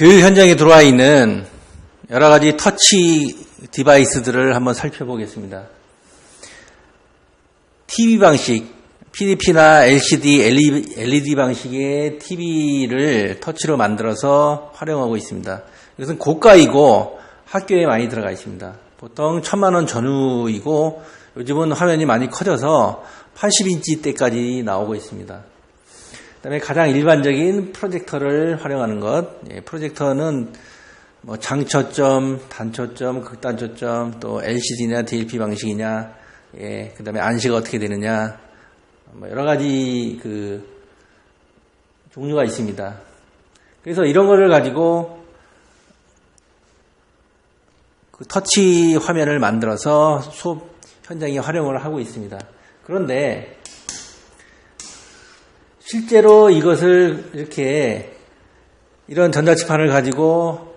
교육 현장에 들어와 있는 여러 가지 터치 디바이스들을 한번 살펴보겠습니다. TV 방식, PDP나 LCD, LED 방식의 TV를 터치로 만들어서 활용하고 있습니다. 이것은 고가이고 학교에 많이 들어가 있습니다. 보통 1000만원 전후이고 요즘은 화면이 많이 커져서 80인치대까지 나오고 있습니다. 그 다음에 가장 일반적인 프로젝터를 활용하는 것. 프로젝터는 뭐 장초점, 단초점, 극단초점, 또 LCD냐 DLP 방식이냐, 그 다음에 안시가 어떻게 되느냐, 뭐 여러 가지 종류가 있습니다. 그래서 이런 거를 가지고 터치 화면을 만들어서 수업 현장에 활용을 하고 있습니다. 그런데 실제로 이것을 이렇게 이런 전자칠판을 가지고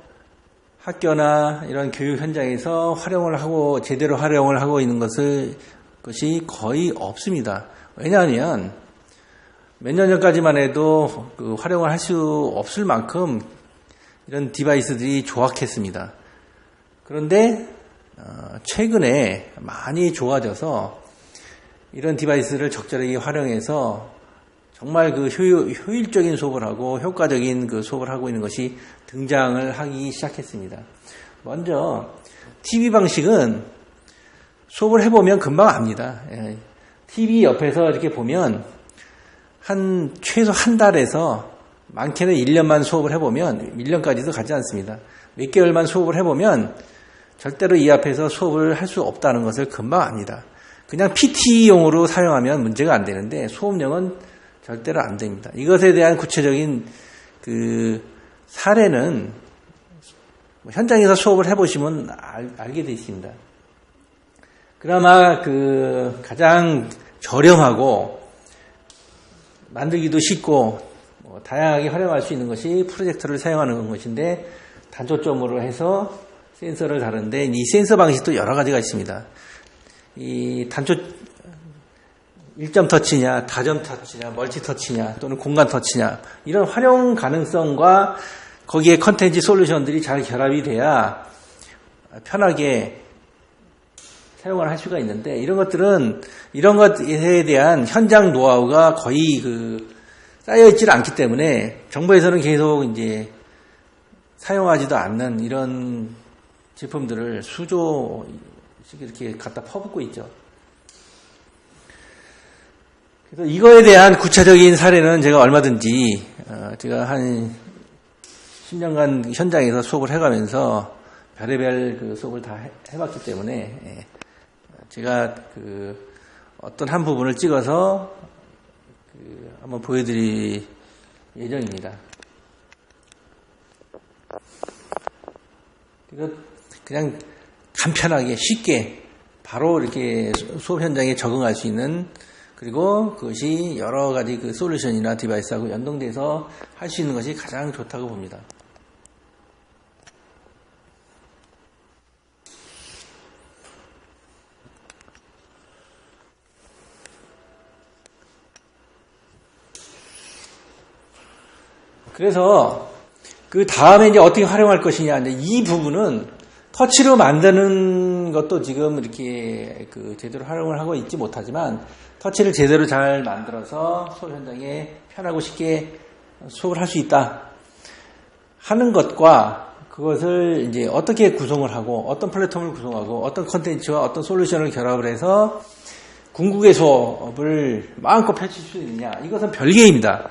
학교나 이런 교육 현장에서 제대로 활용을 하고 있는 것이 거의 없습니다. 왜냐하면 몇 년 전까지만 해도 활용을 할 수 없을 만큼 이런 디바이스들이 조악했습니다. 그런데 최근에 많이 좋아져서 이런 디바이스를 적절하게 활용해서 정말 효율적인 수업을 하고 효과적인 수업을 하고 있는 것이 등장을 하기 시작했습니다. 먼저 TV 방식은 수업을 해보면 금방 압니다. TV 옆에서 이렇게 보면 최소 한 달에서 많게는 1년만 수업을 해보면 1년까지도 가지 않습니다. 몇 개월만 수업을 해보면 절대로 이 앞에서 수업을 할 수 없다는 것을 금방 압니다. 그냥 PT용으로 사용하면 문제가 안 되는데 수업용은 절대로 안 됩니다. 이것에 대한 구체적인 사례는 현장에서 수업을 해보시면 알게 되어 있습니다. 그나마 가장 저렴하고 만들기도 쉽고 다양하게 활용할 수 있는 것이 프로젝터를 사용하는 것인데 단초점으로 해서 센서를 다루는데 이 센서 방식도 여러 가지가 있습니다. 이 단초 1점 터치냐, 다점 터치냐, 멀티 터치냐, 또는 공간 터치냐, 이런 활용 가능성과 거기에 컨텐츠 솔루션들이 잘 결합이 돼야 편하게 사용을 할 수가 있는데, 이런 것에 대한 현장 노하우가 거의 쌓여있질 않기 때문에 정부에서는 계속 이제 사용하지도 않는 이런 제품들을 수조씩 이렇게 갖다 퍼붓고 있죠. 그래서 이거에 대한 구체적인 사례는 제가 얼마든지 제가 한 10년간 현장에서 수업을 해가면서 별의별 수업을 다 해봤기 때문에 제가 어떤 한 부분을 찍어서 한번 보여드릴 예정입니다. 그냥 간편하게 쉽게 바로 이렇게 수업 현장에 적응할 수 있는, 그리고 그것이 여러 가지 솔루션이나 디바이스하고 연동돼서 할 수 있는 것이 가장 좋다고 봅니다. 그래서 다음에 이제 어떻게 활용할 것이냐, 이 부분은 터치로 만드는 것도 지금 이렇게 제대로 활용을 하고 있지 못하지만, 터치를 제대로 잘 만들어서 수업 현장에 편하고 쉽게 수업을 할 수 있다 하는 것과, 그것을 이제 어떻게 구성을 하고 어떤 플랫폼을 구성하고 어떤 컨텐츠와 어떤 솔루션을 결합을 해서 궁극의 수업을 마음껏 펼칠 수 있느냐, 이것은 별개입니다.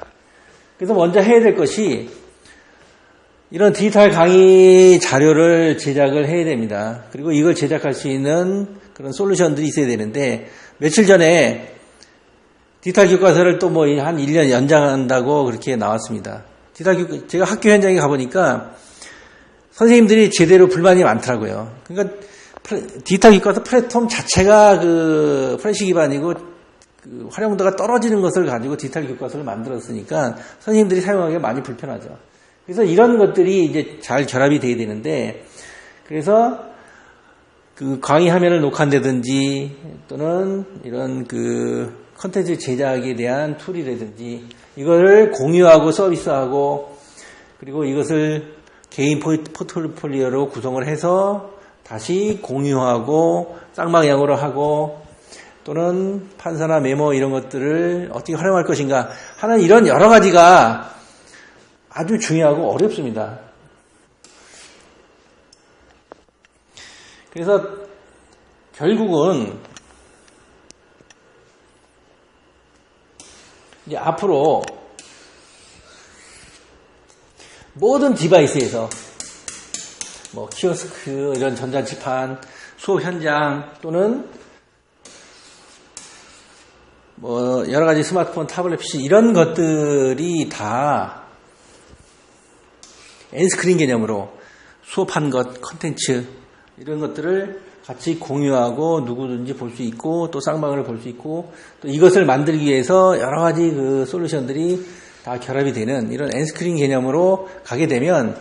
그래서 먼저 해야 될 것이 이런 디지털 강의 자료를 제작을 해야 됩니다. 그리고 이걸 제작할 수 있는 그런 솔루션들이 있어야 되는데, 며칠 전에 디지털 교과서를 또 한 1년 연장한다고 그렇게 나왔습니다. 제가 학교 현장에 가보니까 선생님들이 제대로 불만이 많더라고요. 그러니까 디지털 교과서 플랫폼 자체가 플래시 기반이고 활용도가 떨어지는 것을 가지고 디지털 교과서를 만들었으니까 선생님들이 사용하기가 많이 불편하죠. 그래서 이런 것들이 이제 잘 결합이 돼야 되는데, 그래서 강의 화면을 녹화한다든지 또는 이런 컨텐츠 제작에 대한 툴이라든지 이거를 공유하고 서비스하고, 그리고 이것을 개인 포트폴리오로 구성을 해서 다시 공유하고 쌍방향으로 하고 또는 판사나 메모 이런 것들을 어떻게 활용할 것인가 하는 이런 여러 가지가 아주 중요하고 어렵습니다. 그래서 결국은 이제 앞으로 모든 디바이스에서 뭐 키오스크 이런 전자칠판, 수업 현장 또는 뭐 여러 가지 스마트폰, 타블렛 PC 이런 것들이 다 엔스크린 개념으로 수업한 것, 컨텐츠 이런 것들을 같이 공유하고 누구든지 볼 수 있고 또 쌍방을 볼 수 있고 또 이것을 만들기 위해서 여러 가지 그 솔루션들이 다 결합이 되는 이런 엔스크린 개념으로 가게 되면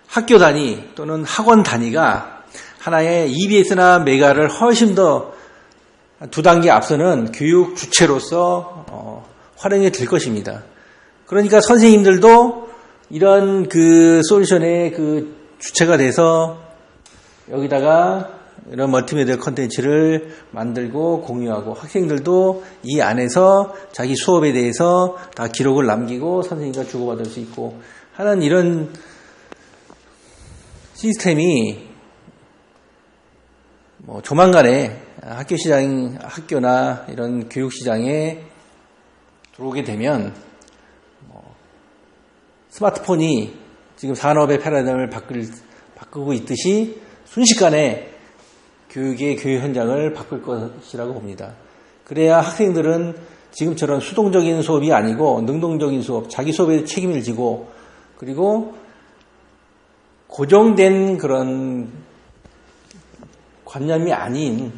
학교 단위 또는 학원 단위가 하나의 EBS나 메가를 훨씬 더 두 단계 앞서는 교육 주체로서 활용이 될 것입니다. 그러니까 선생님들도 이런 그 솔루션의 그 주체가 돼서 여기다가 이런 멀티미디어 컨텐츠를 만들고 공유하고 학생들도 이 안에서 자기 수업에 대해서 다 기록을 남기고 선생님과 주고받을 수 있고 하는 이런 시스템이 뭐 조만간에 학교나 이런 교육 시장에 들어오게 되면 스마트폰이 지금 산업의 패러다임을 바꾸고 있듯이 순식간에 교육의 교육 현장을 바꿀 것이라고 봅니다. 그래야 학생들은 지금처럼 수동적인 수업이 아니고 능동적인 수업, 자기 수업에 책임을 지고 그리고 고정된 그런 관념이 아닌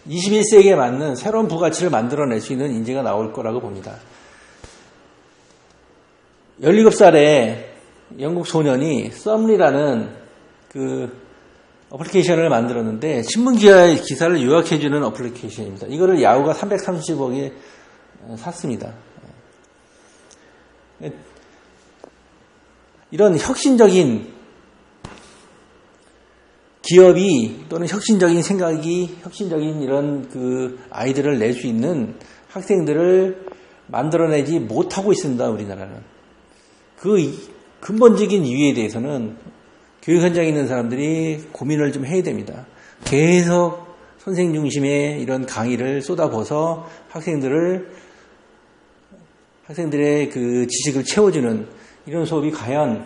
21세기에 맞는 새로운 부가치를 만들어낼 수 있는 인재가 나올 거라고 봅니다. 17살에 영국 소년이 썸리라는 그 어플리케이션을 만들었는데 신문 기사를 요약해주는 어플리케이션입니다. 이거를 야후가 330억에 샀습니다. 이런 혁신적인 기업이 또는 혁신적인 생각이 혁신적인 이런 그 아이들을 낼 수 있는 학생들을 만들어내지 못하고 있습니다. 우리나라는. 그 근본적인 이유에 대해서는 교육 현장에 있는 사람들이 고민을 좀 해야 됩니다. 계속 선생님 중심의 이런 강의를 쏟아부어서 학생들의 그 지식을 채워주는 이런 수업이 과연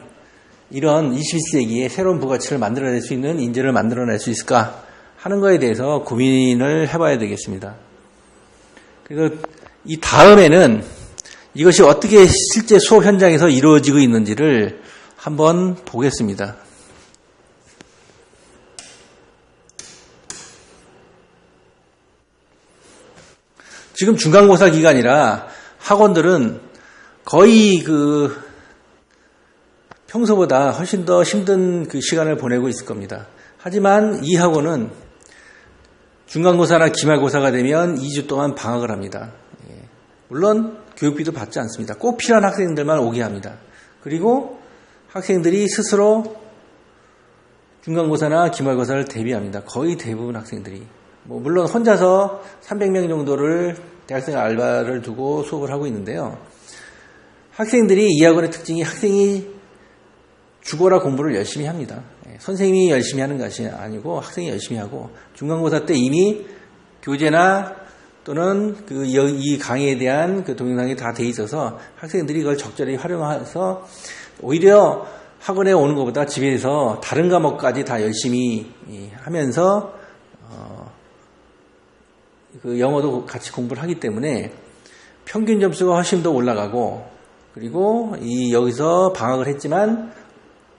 이런 21세기에 새로운 부가치를 만들어낼 수 있는 인재를 만들어낼 수 있을까 하는 거에 대해서 고민을 해봐야 되겠습니다. 그래서 이 다음에는 이것이 어떻게 실제 수업 현장에서 이루어지고 있는지를 한번 보겠습니다. 지금 중간고사 기간이라 학원들은 거의 그 평소보다 훨씬 더 힘든 그 시간을 보내고 있을 겁니다. 하지만 이 학원은 중간고사나 기말고사가 되면 2주 동안 방학을 합니다. 물론 교육비도 받지 않습니다. 꼭 필요한 학생들만 오게 합니다. 그리고 학생들이 스스로 중간고사나 기말고사를 대비합니다. 거의 대부분 학생들이. 물론 혼자서 300명 정도를 대학생 알바를 두고 수업을 하고 있는데요. 학생들이 이 학원의 특징이 학생이 죽어라 공부를 열심히 합니다. 선생님이 열심히 하는 것이 아니고 학생이 열심히 하고 중간고사 때 이미 교재나 또는 이 강의에 대한 그 동영상이 다 돼 있어서 학생들이 그걸 적절히 활용해서 오히려 학원에 오는 것보다 집에서 다른 과목까지 다 열심히 하면서 그 영어도 같이 공부를 하기 때문에 평균 점수가 훨씬 더 올라가고 그리고 여기서 방학을 했지만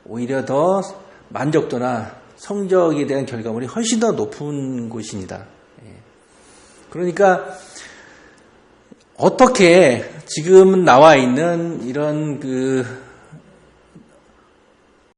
오히려 더 만족도나 성적에 대한 결과물이 훨씬 더 높은 곳입니다. 그러니까 어떻게 지금 나와 있는 이런 그